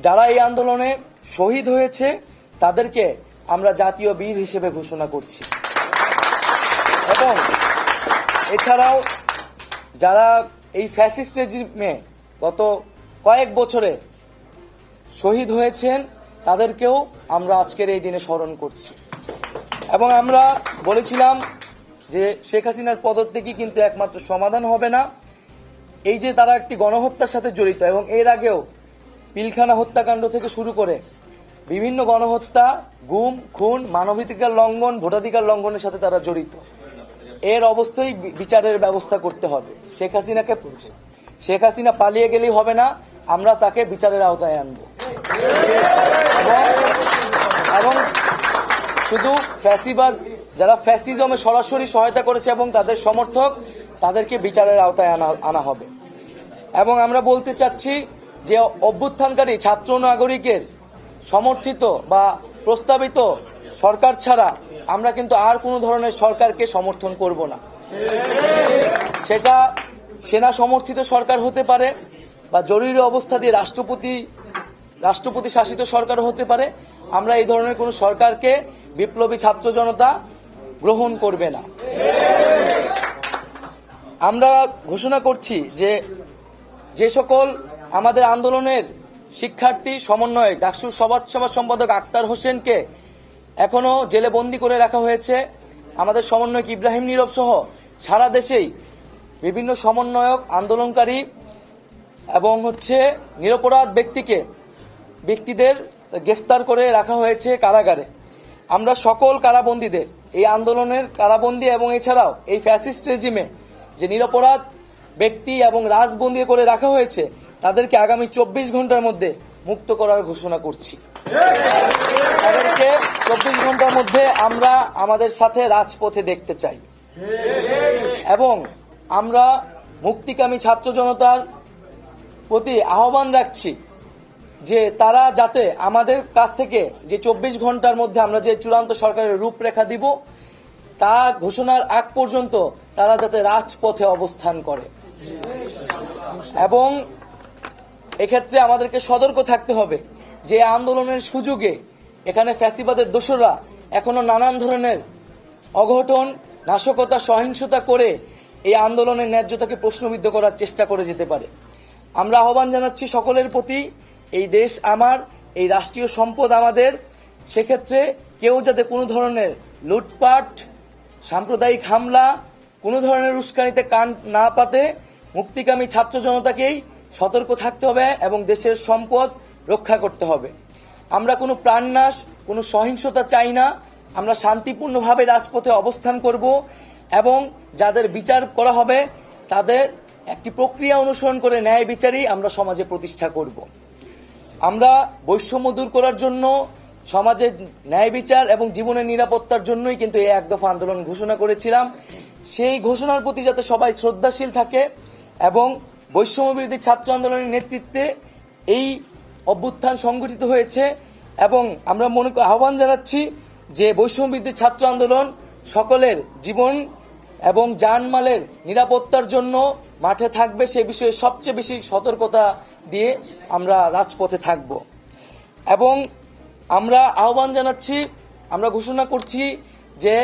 যারা এই আন্দোলনে শহীদ হয়েছে তাদেরকে আমরা জাতীয় বীর হিসেবে ঘোষণা করছি। এবং এছাড়াও যারা এই ফ্যাসিস্ট রেজিমে গত কয়েক বছরে শহীদ হয়েছেন তাদেরকেও আমরা আজকের এই দিনে স্মরণ করছি। এবং আমরা বলেছিলাম যে শেখ হাসিনার পদত্যাগী কিন্তু একমাত্র সমাধান হবে না। এই যে তারা একটি গণহত্যার সাথে জড়িত এবং এর আগেও পিলখানা হত্যাকাণ্ড থেকে শুরু করে বিভিন্ন গণহত্যা, গুম, খুন, মানবাধিকার লঙ্ঘন, ভোটাধিকার লঙ্ঘনের সাথে তারা জড়িত। এর অবস্থায় বিচারের ব্যবস্থা করতে হবে। শেখ হাসিনা পালিয়ে গেলেই হবে না, আমরা তাকে বিচারের আওতায় আনব। এবং শুধু ফ্যাসিবাদ, যারা ফ্যাসিজমে সরাসরি সহায়তা করেছে এবং তাদের সমর্থক, তাদেরকে বিচারের আওতায় আনা হবে। এবং আমরা বলতে চাচ্ছি যে অভ্যুত্থানকারী ছাত্র নাগরিকের সমর্থিত বা প্রস্তাবিত সরকার ছাড়া আমরা কিন্তু আর কোনো ধরনের সরকারকে সমর্থন করব না। সেটা সেনা সমর্থিত সরকার হতে পারে বা জরুরি অবস্থা দিয়ে রাষ্ট্রপতি শাসিত সরকার হতে পারে। আমরা এই ধরনের কোন সরকারকে বিপ্লবী ছাত্র জনতা গ্রহণ করবে না। আমরা ঘোষণা করছি যে সকল আমাদের আন্দোলনের শিক্ষার্থী সমন্বয়ক ডাকসুর সভা সম্পাদক আক্তার হোসেনকে এখনো জেলে বন্দী করে রাখা হয়েছে, আমাদের সমন্বয়ক ইব্রাহিম নীরব সহ সারা দেশেই বিভিন্ন সমন্বয়ক, আন্দোলনকারী এবং নিরপরাধ ব্যক্তিদের গ্রেফতার করে রাখা হয়েছে কারাগারে। আমরা সকল কারাবন্দীদের, এই আন্দোলনের কারাবন্দী এবং এছাড়াও এই ফ্যাসিস্ট রেজিমে যে নিরপরাধ ব্যক্তি এবং রাজবন্দী করে রাখা হয়েছে তাদেরকে আগামী 24 ঘন্টার মধ্যে মুক্ত করার ঘোষণা করছি। তাদেরকে 24 ঘন্টার মধ্যে আমরা আমাদের সাথে রাজপথে দেখতে চাই। এবং আমরা মুক্তিকামী ছাত্র জনতার প্রতি আহ্বান রাখছি যে তারা যাতে আমাদের কাছ থেকে যে 24 ঘন্টার মধ্যে আমরা যে চূড়ান্ত সরকারের রূপরেখা দিব তা ঘোষণার আগ পর্যন্ত তারা যাতে রাজপথে অবস্থান করে। এবং এক্ষেত্রে আমাদেরকে সতর্ক থাকতে হবে যে আন্দোলনের সুযোগে এখানে ফ্যাসিবাদের দোসররা এখনো নানান ধরনের অঘটন, নাশকতা, সহিংসতা করে এই আন্দোলনের ন্যায্যতাকে প্রশ্নবিদ্ধ করার চেষ্টা করে যেতে পারে। আমরা আহ্বান জানাচ্ছি সকলের প্রতি, এই দেশ আমার, এই রাষ্ট্রীয় সম্পদ আমাদের, সেক্ষেত্রে কেউ যাতে কোনো ধরনের লুটপাট, সাম্প্রদায়িক হামলা, কোনো ধরনের উস্কানিতে কান না পাতে মুক্তিকামী ছাত্র জনতাকেই সতর্ক থাকতে হবে এবং দেশের সম্পদ রক্ষা করতে হবে। আমরা কোনো প্রাণনাশ, কোনো সহিংসতা চাই না। আমরা শান্তিপূর্ণভাবে রাজপথে অবস্থান করব এবং যাদের বিচার করা হবে তাদের একটি প্রক্রিয়া অনুসরণ করে ন্যায় বিচারই আমরা সমাজে প্রতিষ্ঠা করব। আমরা বৈষম্য দূর করার জন্য, সমাজে ন্যায় বিচার এবং জীবনের নিরাপত্তার জন্যই কিন্তু এই এক দফা আন্দোলন ঘোষণা করেছিলাম। সেই ঘোষণার প্রতি যাতে সবাই শ্রদ্ধাশীল থাকে এবং বৈষম্য বিরোধী ছাত্র আন্দোলনের নেতৃত্বে এই অভ্যুত্থান সংগঠিত হয়েছে। এবং আমরা আহ্বান জানাচ্ছি যে বৈষম্য বিরোধী ছাত্র আন্দোলন সকলের জীবন এবং জানমালের নিরাপত্তার জন্য মাঠে থাকবে, সে বিষয়ে সবচেয়ে বেশি সতর্কতা দিয়ে আমরা রাজপথে থাকব। এবং আমরা আহ্বান জানাচ্ছি, আমরা ঘোষণা করছি যে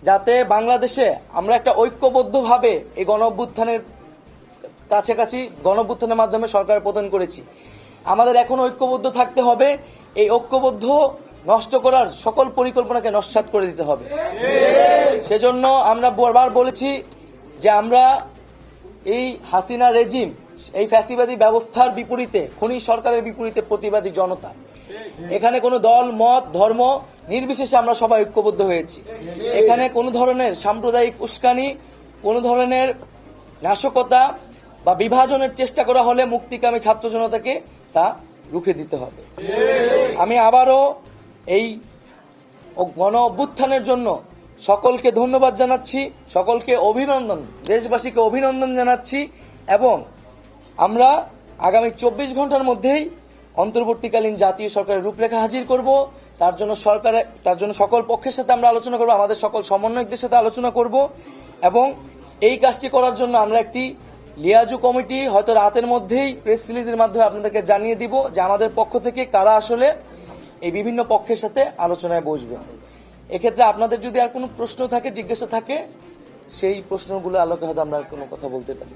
যাতে বাংলাদেশে আমরা একটা ঐক্যবদ্ধভাবে এই গণঅভ্যুত্থানের কাছাকাছি গণঅভ্যুত্থানের মাধ্যমে সরকার পতন করেছি, আমাদের এখন ঐক্যবদ্ধ থাকতে হবে। এই ঐক্যবদ্ধ নষ্ট করার সকল পরিকল্পনাকে নস্যাৎ করে দিতে হবে। সেজন্য আমরা বারবার বলেছি যে আমরা এই হাসিনা রেজিম, এই ফ্যাসিবাদী ব্যবস্থার বিপরীতে, খুনি সরকারের বিপরীতে প্রতিবাদী জনতা। এখানে কোনো দল, মত, ধর্ম নির্বিশেষে আমরা সবাই ঐক্যবদ্ধ হয়েছি। এখানে কোনো ধরনের সাম্প্রদায়িক উস্কানি, কোনো ধরনের নাশকতা বা বিভাজনের চেষ্টা করা হলে মুক্তিকামী ছাত্র জনতাকে তা রুখে দিতে হবে। আমি আবারও এই গণ অভ্যুত্থানের জন্য সকলকে ধন্যবাদ জানাচ্ছি, সকলকে অভিনন্দন, দেশবাসীকে অভিনন্দন জানাচ্ছি। এবং আমরা আগামী 24 ঘন্টার মধ্যেই অন্তর্বর্তীকালীন জাতীয় সরকারের রূপরেখা হাজির করব। তার জন্য সকল পক্ষের সাথে আমরা আলোচনা করব, আমাদের সকল সমন্বয়কদের সাথে আলোচনা করব এবং এই কাজটি করার জন্য আমরা একটি লিয়াজু কমিটি হয়তো রাতের মধ্যেই প্রেস রিলিজের মাধ্যমে আপনাদেরকে জানিয়ে দিব যে আমাদের পক্ষ থেকে কারা আসলে এই বিভিন্ন পক্ষের সাথে আলোচনায় বসবে। এক্ষেত্রে আপনাদের যদি আর কোনো প্রশ্ন থাকে, জিজ্ঞাসা থাকে, সেই প্রশ্নগুলো আলোকে হয়তো আমরা কোনো কথা বলতে পারি।